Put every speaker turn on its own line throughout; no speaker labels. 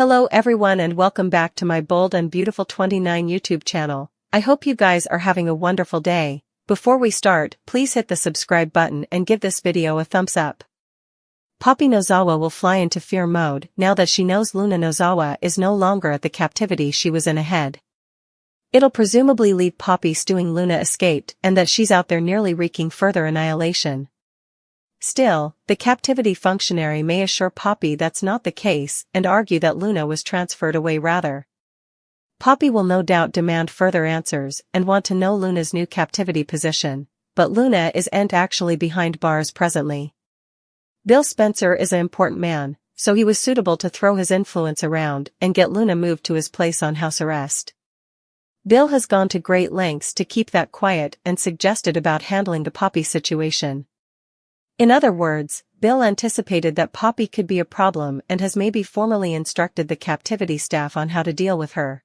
Hello everyone and welcome back to my Bold and Beautiful 29 YouTube channel. I hope you guys are having a wonderful day. Before we start, please hit the subscribe button and give this video a thumbs up. Poppy Nozawa will fly into fear mode now that she knows Luna Nozawa is no longer at the captivity she was in ahead. It'll presumably leave Poppy stewing Luna escaped and that she's out there nearly wreaking further annihilation. Still, the captivity functionary may assure Poppy that's not the case and argue that Luna was transferred away rather. Poppy will no doubt demand further answers and want to know Luna's new captivity position, but Luna isn't actually behind bars presently. Bill Spencer is an important man, so he was suitable to throw his influence around and get Luna moved to his place on house arrest. Bill has gone to great lengths to keep that quiet and suggested about handling the Poppy situation. In other words, Bill anticipated that Poppy could be a problem and has maybe formally instructed the captivity staff on how to deal with her.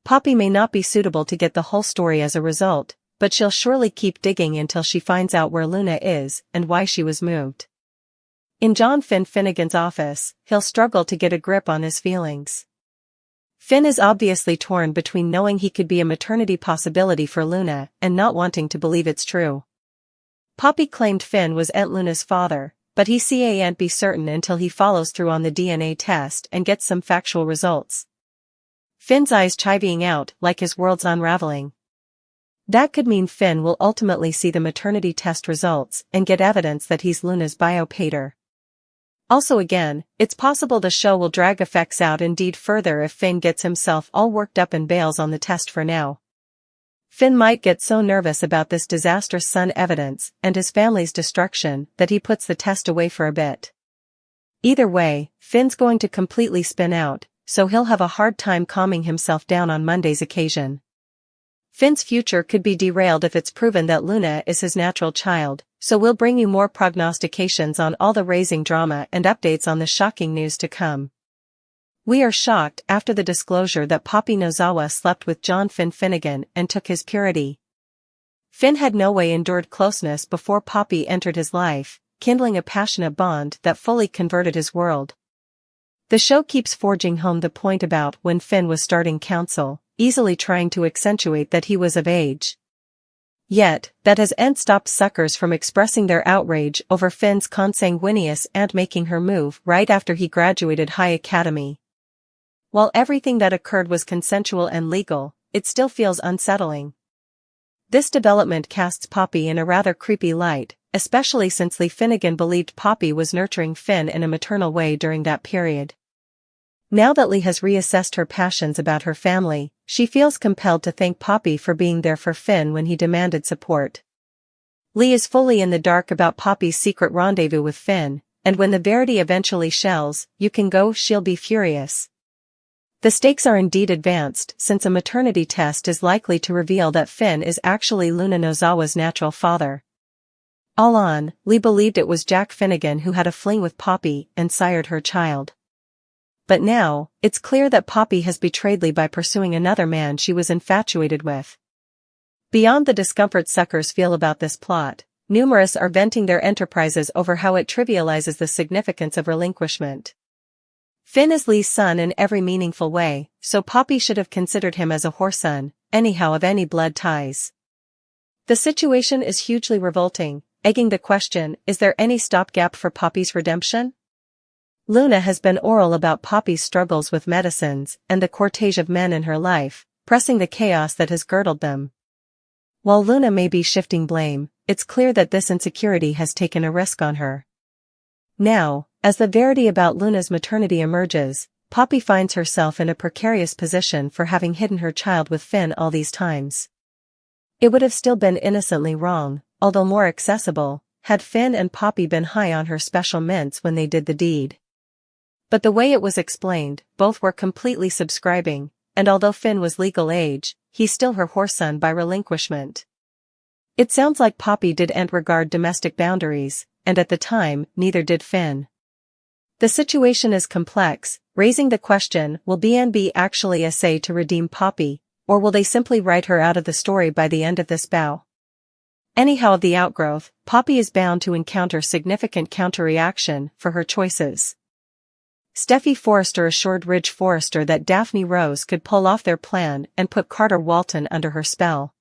Poppy may not be suitable to get the whole story as a result, but she'll surely keep digging until she finds out where Luna is and why she was moved. In John Finn Finnegan's office, he'll struggle to get a grip on his feelings. Finn is obviously torn between knowing he could be a maternity possibility for Luna and not wanting to believe it's true. Poppy claimed Finn was Aunt Luna's father, but he can't be certain until he follows through on the DNA test and gets some factual results. Finn's eyes chivying out like his world's unraveling. That could mean Finn will ultimately see the maternity test results and get evidence that he's Luna's biopater. Also again, it's possible the show will drag effects out indeed further if Finn gets himself all worked up and bails on the test for now. Finn might get so nervous about this disastrous son evidence and his family's destruction that he puts the test away for a bit. Either way, Finn's going to completely spin out, so he'll have a hard time calming himself down on Monday's occasion. Finn's future could be derailed if it's proven that Luna is his natural child, so we'll bring you more prognostications on all the raising drama and updates on the shocking news to come. We are shocked after the disclosure that Poppy Nozawa slept with John Finn Finnegan and took his purity. Finn had no way endured closeness before Poppy entered his life, kindling a passionate bond that fully converted his world. The show keeps forging home the point about when Finn was starting counsel, easily trying to accentuate that he was of age. Yet, that hasn't stopped suckers from expressing their outrage over Finn's consanguineous aunt making her move right after he graduated high academy. While everything that occurred was consensual and legal, it still feels unsettling. This development casts Poppy in a rather creepy light, especially since Lee Finnegan believed Poppy was nurturing Finn in a maternal way during that period. Now that Lee has reassessed her passions about her family, she feels compelled to thank Poppy for being there for Finn when he demanded support. Lee is fully in the dark about Poppy's secret rendezvous with Finn, and when the Verity eventually shells, "You can go," she'll be furious. The stakes are indeed advanced since a maternity test is likely to reveal that Finn is actually Luna Nozawa's natural father. All on, Lee believed it was Jack Finnegan who had a fling with Poppy and sired her child. But now, it's clear that Poppy has betrayed Lee by pursuing another man she was infatuated with. Beyond the discomfort suckers feel about this plot, numerous are venting their enterprises over how it trivializes the significance of relinquishment. Finn is Lee's son in every meaningful way, so Poppy should have considered him as a whoreson, anyhow of any blood ties. The situation is hugely revolting, egging the question, is there any stopgap for Poppy's redemption? Luna has been oral about Poppy's struggles with medicines and the cortege of men in her life, pressing the chaos that has girdled them. While Luna may be shifting blame, it's clear that this insecurity has taken a risk on her. Now, as the verity about Luna's maternity emerges, Poppy finds herself in a precarious position for having hidden her child with Finn all these times. It would have still been innocently wrong, although more accessible, had Finn and Poppy been high on her special mints when they did the deed. But the way it was explained, both were completely subscribing, and although Finn was legal age, he's still her whoreson by relinquishment. It sounds like Poppy didn't regard domestic boundaries, and at the time, neither did Finn. The situation is complex, raising the question, will BNB actually essay to redeem Poppy, or will they simply write her out of the story by the end of this bout? Anyhow of the outgrowth, Poppy is bound to encounter significant counter-reaction for her choices. Steffi Forrester assured Ridge Forrester that Daphne Rose could pull off their plan and put Carter Walton under her spell.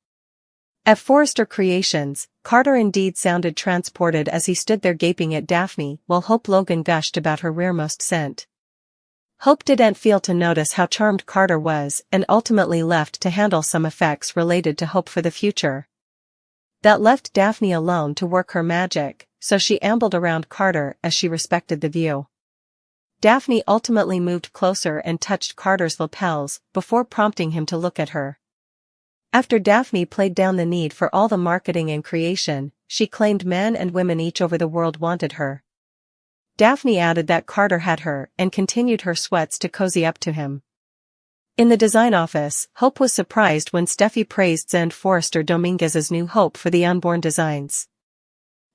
At Forrester Creations, Carter indeed sounded transported as he stood there gaping at Daphne while Hope Logan gushed about her rearmost scent. Hope didn't fail to notice how charmed Carter was and ultimately left to handle some effects related to Hope for the future. That left Daphne alone to work her magic, so she ambled around Carter as she respected the view. Daphne ultimately moved closer and touched Carter's lapels before prompting him to look at her. After Daphne played down the need for all the marketing and creation, she claimed men and women each over the world wanted her. Daphne added that Carter had her and continued her sweats to cozy up to him. In the design office, Hope was surprised when Steffi praised Zend Forrester Dominguez's new hope for the unborn designs.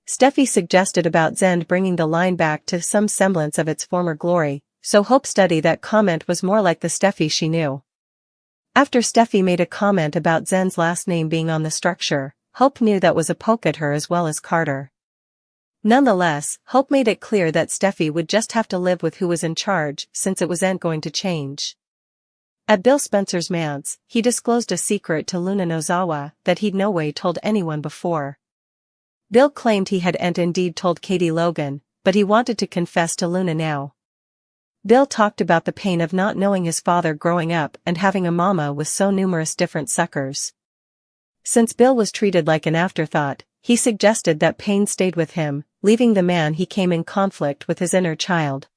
Steffi suggested about Zend bringing the line back to some semblance of its former glory, so Hope studied that comment was more like the Steffi she knew. After Steffi made a comment about Zend's last name being on the structure, Hope knew that was a poke at her as well as Carter. Nonetheless, Hope made it clear that Steffi would just have to live with who was in charge since it wasn't going to change. At Bill Spencer's manse, he disclosed a secret to Luna Nozawa that he'd no way told anyone before. Bill claimed he hadn't indeed told Katie Logan, but he wanted to confess to Luna now. Bill talked about the pain of not knowing his father growing up and having a mama with so numerous different suckers. Since Bill was treated like an afterthought, he suggested that pain stayed with him, leaving the man he came in conflict with his inner child.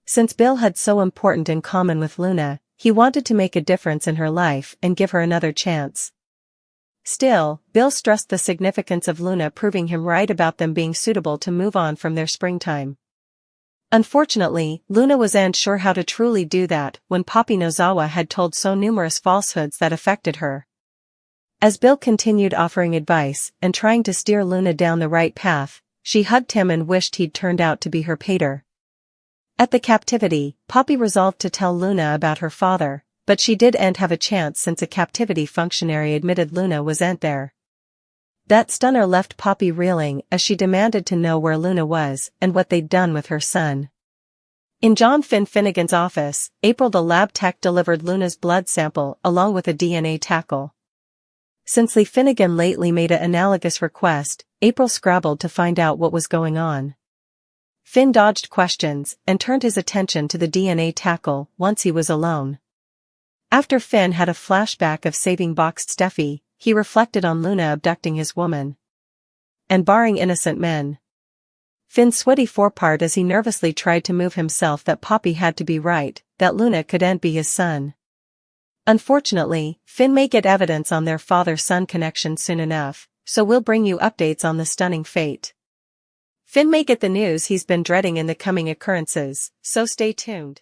Since Bill had so important in common with Luna, he wanted to make a difference in her life and give her another chance. Still, Bill stressed the significance of Luna proving him right about them being suitable to move on from their springtime. Unfortunately, Luna wasn't sure how to truly do that when Poppy Nozawa had told so numerous falsehoods that affected her. As Bill continued offering advice and trying to steer Luna down the right path, she hugged him and wished he'd turned out to be her pater. At the captivity, Poppy resolved to tell Luna about her father, but she didn't have a chance since a captivity functionary admitted Luna wasn't there. That stunner left Poppy reeling as she demanded to know where Luna was and what they'd done with her son. In John Finn Finnegan's office, April the lab tech delivered Luna's blood sample along with a DNA tackle. Since Lee Finnegan lately made an analogous request, April scrabbled to find out what was going on. Finn dodged questions and turned his attention to the DNA tackle once he was alone. After Finn had a flashback of saving boxed Steffi, he reflected on Luna abducting his woman. And barring innocent men. Finn's sweaty forepart as he nervously tried to move himself that Poppy had to be right, that Luna couldn't be his son. Unfortunately, Finn may get evidence on their father-son connection soon enough, so we'll bring you updates on the stunning fate. Finn may get the news he's been dreading in the coming occurrences, so stay tuned.